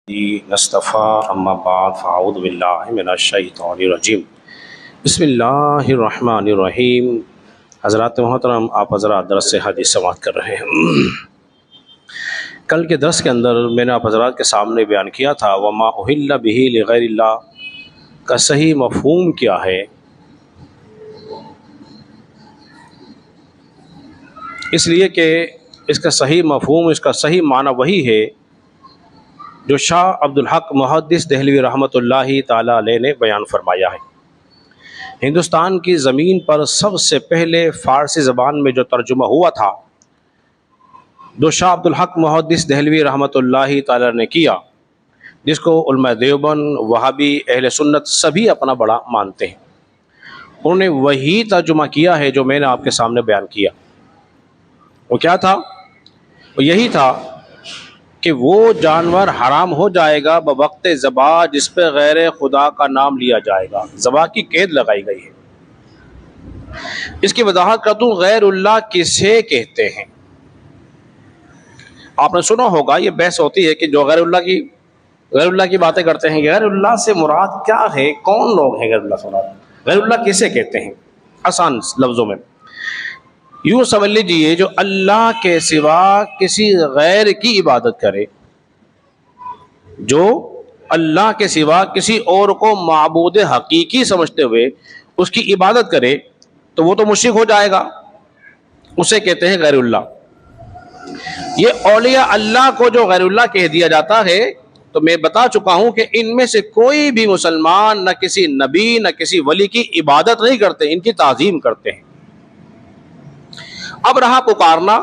नस्तफ़ा अम्मा बाद फ़अऊज़ु बिल्लाहि मिनश्शैतानिर्रजीम बिस्मिल्लाहिर्रहमानिर्रहीम। हज़रात मोहतरम, आप हज़रात दरस से हदीस समाअत कर रहे हैं। कल के दरस के अंदर मैंने आप हज़रात के सामने बयान किया था वमा उहिल्ला बिही लिग़ैरिल्लाह का सही मफ़हूम क्या है। इसलिए कि इसका सही मफ़हूम, इसका सही माना वही है जो शाह अब्दुल हक मुहद्दिस देहलवी रहमतुल्लाहि ताला अलैह ने बयान फरमाया है। हिंदुस्तान की ज़मीन पर सबसे पहले फ़ारसी ज़बान में जो तर्जुमा हुआ था, जो शाह अब्दुल हक मुहद्दिस देहलवी रहमतुल्लाहि ताला ने किया, जिसको उलमा देवबंद, वहाबी, अहले सुन्नत सभी अपना बड़ा मानते हैं, उन्होंने वही तर्जुमा किया है जो मैंने आपके सामने बयान किया। वो क्या था? वो यही था कि वो जानवर हराम हो जाएगा बवक्त ज़बा जिस पे गैर खुदा का नाम लिया जाएगा। ज़बा की कैद लगाई गई है। इसकी वजाहत कर दूं, गैरुल्लाह किसे कहते हैं। आपने सुना होगा, ये बहस होती है कि जो गैरुल्लाह की बातें करते हैं, गैरुल्लाह से मुराद क्या है, कौन लोग हैं गैरुल्लाह से मुराद, गैरुल्लाह किसे कहते हैं। आसान लफ्ज़ों में यूँ समझ लीजिए, जो अल्लाह के सिवा किसी गैर की इबादत करे, जो अल्लाह के सिवा किसी और को माबूद हकीकी समझते हुए उसकी इबादत करे, तो वो तो मुश्रिक हो जाएगा। उसे कहते हैं गैरुल्लाह। ये औलिया अल्लाह को जो गैरुल्लाह कह दिया जाता है, तो मैं बता चुका हूं कि इनमें से कोई भी मुसलमान न किसी नबी न किसी वली की इबादत नहीं करते, इनकी ताज़ीम करते हैं। अब रहा पुकारना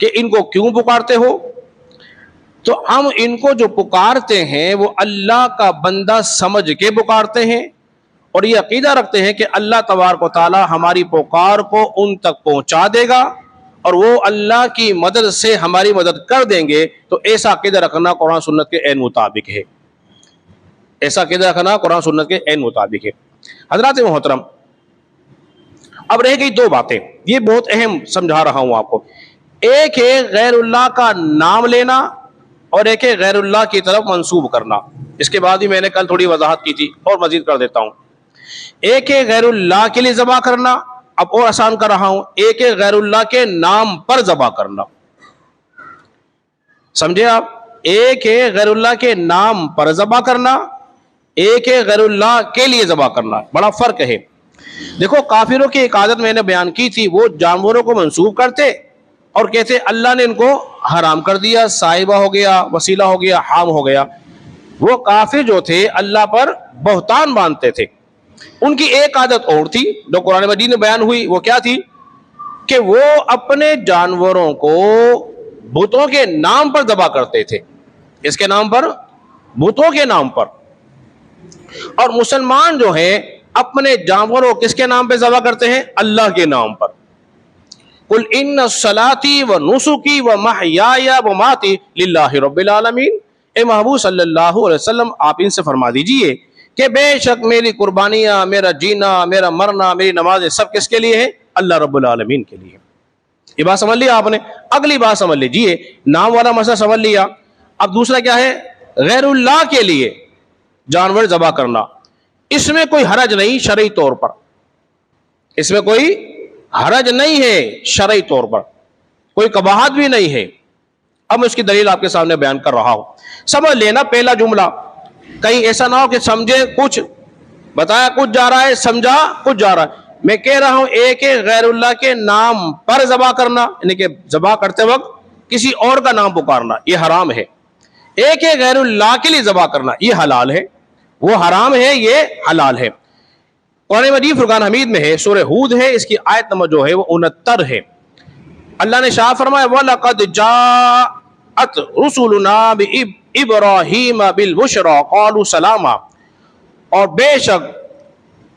कि इनको क्यों पुकारते हो, तो हम इनको जो पुकारते हैं वो अल्लाह का बंदा समझ के पुकारते हैं और ये अकीदा रखते हैं कि अल्लाह तबारक व तआला हमारी पुकार को उन तक पहुंचा देगा और वो अल्लाह की मदद से हमारी मदद कर देंगे। तो ऐसा अकीदा रखना कुरान सुन्नत के ऐन मुताबिक है। ऐसा अकीदा रखना कुरान सुन्नत के ऐन मुताबिक है। हज़रात मोहतरम, अब रह गई दो बातें, ये बहुत अहम समझा रहा हूं आपको। एक है गैरुल्लाह का नाम लेना और एक है गैरुल्लाह की तरफ मंसूब करना। इसके बाद ही मैंने कल थोड़ी वजाहत की थी और मजीद कर देता हूं। एक है गैरुल्लाह के लिए ज़बा करना, अब और आसान कर रहा हूं। एक है गैरुल्लाह के नाम पर ज़बा करना। समझे आप? एक है गैरुल्लाह के नाम पर ज़बा करना, एक है गैरुल्लाह के लिए ज़बा करना। बड़ा फर्क है। देखो, काफिरों की एक आदत मैंने बयान की थी, वो जानवरों को मंसूब करते और कहते अल्लाह ने इनको हराम कर दिया, साहिबा हो गया, वसीला हो गया, हाम हो गया। वो काफिर जो थे अल्लाह पर बहतान बांधते थे। उनकी एक आदत और थी जो कुरान मजीद में बयान हुई, वो क्या थी कि वो अपने जानवरों को बुतों के नाम पर दबा करते थे। इसके नाम पर, बुतों के नाम पर। और मुसलमान जो है अपने जानवरों किसके नाम पर ज़बा करते हैं? अल्लाह के नाम पर। कुल इन्ना सलाती व नुसुकी व महयाया व माती लिल्लाहि रब्बिल आलमीन। ए महबूब सल्लल्लाहु अलैहि वसल्लम, आप इनसे फरमा दीजिए कि बेशक मेरी कुर्बानियां, मेरा जीना, मेरा मरना, मेरी नमाजें सब किसके लिए है? अल्लाह रब्बुल आलमीन के लिए। ये बात समझ लिया आपने। अगली बात समझ लीजिए, नाम वाला मसला समझ लिया। अब दूसरा क्या है? गैरुल्लाह के लिए जानवर ज़बा करना। इसमें कोई हरज नहीं शरई तौर पर, इसमें कोई हरज नहीं है शरई तौर पर, कोई कबाहत भी नहीं है। अब मैं उसकी दलील आपके सामने बयान कर रहा हूं। समझ लेना पहला जुमला, कहीं ऐसा ना हो कि समझे कुछ, बताया कुछ जा रहा है, समझा कुछ जा रहा है। मैं कह रहा हूं, एक है गैरुल्लाह के नाम पर ज़बा करना, यानी कि ज़बा करते वक्त किसी और का नाम पुकारना, यह हराम है। एक है गैरुल्लाह के लिए ज़बा करना, यह हलाल है। वो हराम है, ये हलाल है। कुरान मजीद फुरकान हमीद में है, सूरह हूद है, इसकी आयत नंबर जो है वो 69 है। अल्लाह ने शाह फरमाया वलक़द जाअत रुसुलुना बिइब्राहीम बिलबुश्रा क़ालू सलामा। और बेशक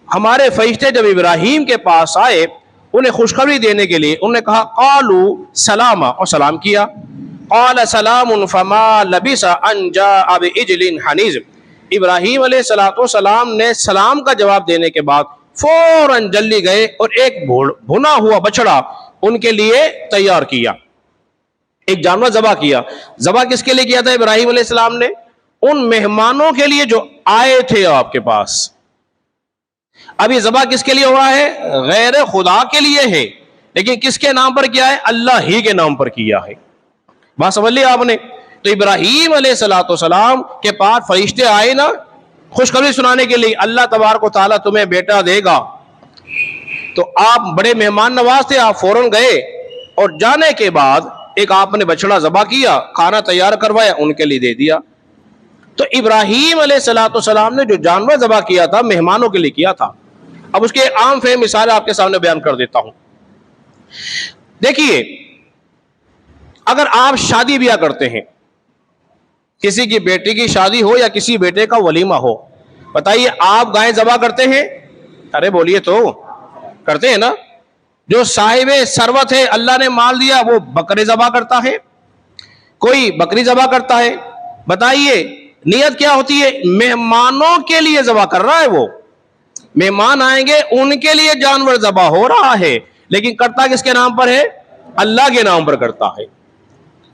हमारे फरिश्ते जब इब्राहीम के पास आए उन्हें खुशखबरी देने के लिए, उन्होंने कहा क़ालू सलामा, और सलाम किया। क़ाल सलामुन फमा लबिसा अन जाअ बिइज्लिन हनीज़। इब्राहीम अलैहिस्सलाम ने सलाम का जवाब देने के बाद फौरन जल्दी गए और एक भुना हुआ बछड़ा उनके लिए तैयार किया, एक जानवर ज़बा किया। ज़बा किसके लिए किया था इब्राहीम अलैहिस्सलाम ने? उन मेहमानों के लिए जो आए थे आपके पास। अब ये ज़बा किसके लिए हुआ है? गैर खुदा के लिए है, लेकिन किसके नाम पर किया है? अल्लाह ही के नाम पर किया है। बात समझ लिया आपने? तो इब्राहीम अलैहिस्सलाम के पास फरिश्ते आए ना खुशखबरी सुनाने के लिए, अल्लाह तबारक व तआला तुम्हें बेटा देगा। तो आप बड़े मेहमान नवाज थे, आप फौरन गए और जाने के बाद एक आपने बछड़ा ज़बा किया, खाना तैयार करवाया, उनके लिए दे दिया। तो इब्राहीम अलैहिस्सलाम ने जो जानवर ज़बा किया था मेहमानों के लिए किया था। अब उसके आम फहम मिसाल आपके सामने बयान कर देता हूं। देखिए, अगर आप शादी ब्याह करते हैं, किसी की बेटी की शादी हो या किसी बेटे का वलीमा हो, बताइए आप गाय ज़बा करते हैं? अरे बोलिए तो, करते हैं ना। जो साहिबे सरवत है, अल्लाह ने माल दिया, वो बकरे ज़बा करता है, कोई बकरी ज़बा करता है। बताइए नियत क्या होती है? मेहमानों के लिए ज़बा कर रहा है, वो मेहमान आएंगे उनके लिए जानवर ज़बा हो रहा है, लेकिन करता किसके नाम पर है? अल्लाह के नाम पर करता है।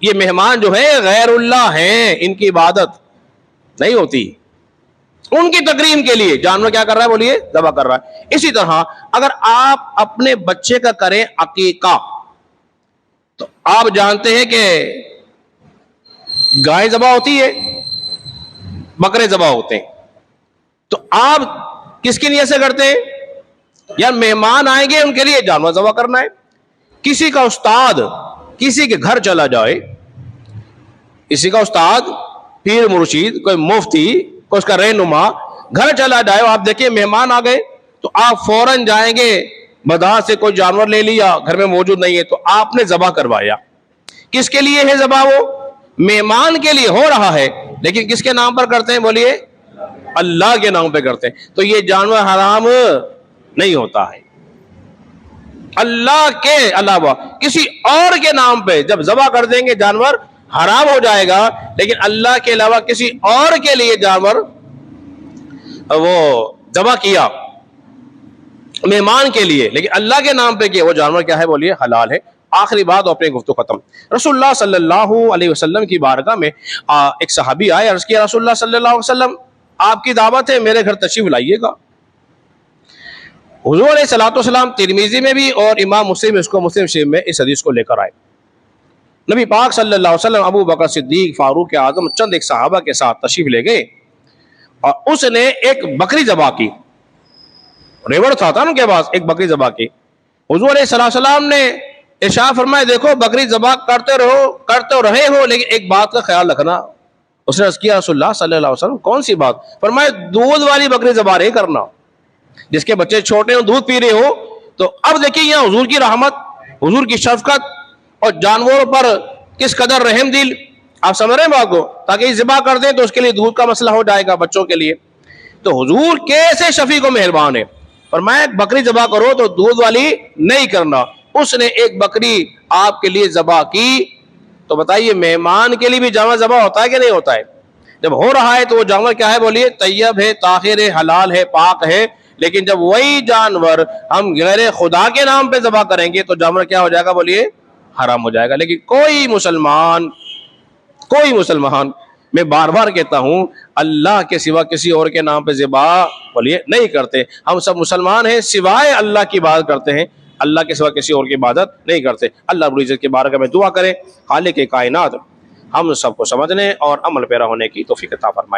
ये मेहमान जो है गैरुल्लाह हैं, इनकी इबादत नहीं होती, उनकी तकरीम के लिए जानवर क्या कर रहा है? बोलिए, ज़बा कर रहा है। इसी तरह अगर आप अपने बच्चे का करें अकीका, तो आप जानते हैं कि गाय ज़बा होती है, बकरे ज़बा होते हैं, तो आप किसकी नियत से करते हैं? यार मेहमान आएंगे उनके लिए जानवर ज़बा करना है। किसी का उस्ताद किसी के घर चला जाए, किसी का उस्ताद, पीर मुर्शिद, कोई मुफ्ती, कोई उसका रहनुमा घर चला जाए, आप देखिए मेहमान आ गए, तो आप फौरन जाएंगे, बाजार से कोई जानवर ले लिया, घर में मौजूद नहीं है, तो आपने ज़बा करवाया। किसके लिए है ज़बा? वो मेहमान के लिए हो रहा है, लेकिन किसके नाम पर करते हैं? बोलिए, अल्लाह के नाम पे करते हैं। तो ये जानवर हराम नहीं होता है। अल्लाह के अलावा किसी और के नाम पे जब ज़बा कर देंगे जानवर, हराम हो जाएगा, लेकिन अल्लाह के अलावा किसी और के लिए जानवर वो ज़बा किया मेहमान के लिए, लेकिन अल्लाह के नाम पे किया, वो जानवर क्या है? बोलिए, हलाल है। आखिरी बात और अपनी गुफ्तगू खत्म। रसूलुल्लाह सल्लल्लाहु अलैहि वसल्लम की बारगाह में एक सहाबी आए, अर्ज़ किया, रसूलुल्लाह सल्लल्लाहु अलैहि वसल्लम आपकी दावत है, मेरे घर तशरीफ लाइएगा। हुज़ूर अलैहिस्सलाम तिरमिज़ी में भी और इमाम मुस्लिम इसको मुस्लिम शरीफ में इस हदीस को लेकर आए। नबी पाक सल्लल्लाहु अलैहि वसल्लम अबू बकर सिद्दीक, फारूक आज़म, चंद एक सहाबा के साथ तशरीफ ले गए और उसने एक बकरी ज़बा की। रेवड़ था उनके पास, एक बकरी ज़बा की। हुज़ूर अलैहिस्सलाम ने इरशाद फरमाया, देखो बकरी ज़बा करते रहे हो, लेकिन एक बात का ख्याल रखना। उसने अर्ज़ किया, रसूलुल्लाह सल्लल्लाहु अलैहि वसल्लम कौन सी बात? फरमाया, दूध वाली बकरी ज़बा नहीं करना, जिसके बच्चे छोटे हो, दूध पी रहे हो। तो अब देखिए यहाँ हुजूर की रहमत, हुजूर की शफकत और जानवरों पर किस कदर रहम दिल, आप समझ रहे हैं बात को? ताकि ज़िबा कर दें तो उसके लिए दूध का मसला हो जाएगा बच्चों के लिए। तो हुजूर कैसे शफीक व मेहरबान है, फरमाया बकरी ज़बा करो तो दूध वाली नहीं करना। उसने एक बकरी आपके लिए ज़बा की। तो बताइए मेहमान के लिए भी जानवर ज़बा होता है कि नहीं होता है? जब हो रहा है तो वो जानवर क्या है? बोलिए, तैयब है, ताहिर है, हलाल है, पाक है। लेकिन जब वही जानवर हम गैर खुदा के नाम पे ज़बा करेंगे तो जानवर क्या हो जाएगा? बोलिए, हराम हो जाएगा। लेकिन कोई मुसलमान, मैं बार बार कहता हूं, अल्लाह के सिवा किसी और के नाम पे ज़िबा बोलिए नहीं करते। हम सब मुसलमान हैं, सिवाय अल्लाह की इबादत करते हैं, अल्लाह के सिवा किसी और की इबादत नहीं करते। अल्लाह रब्बुल इज्जत के बारगाह में दुआ करें, खालिक कायनात हम सबको समझने और अमल पैरा होने की तौफीक अता फरमाए।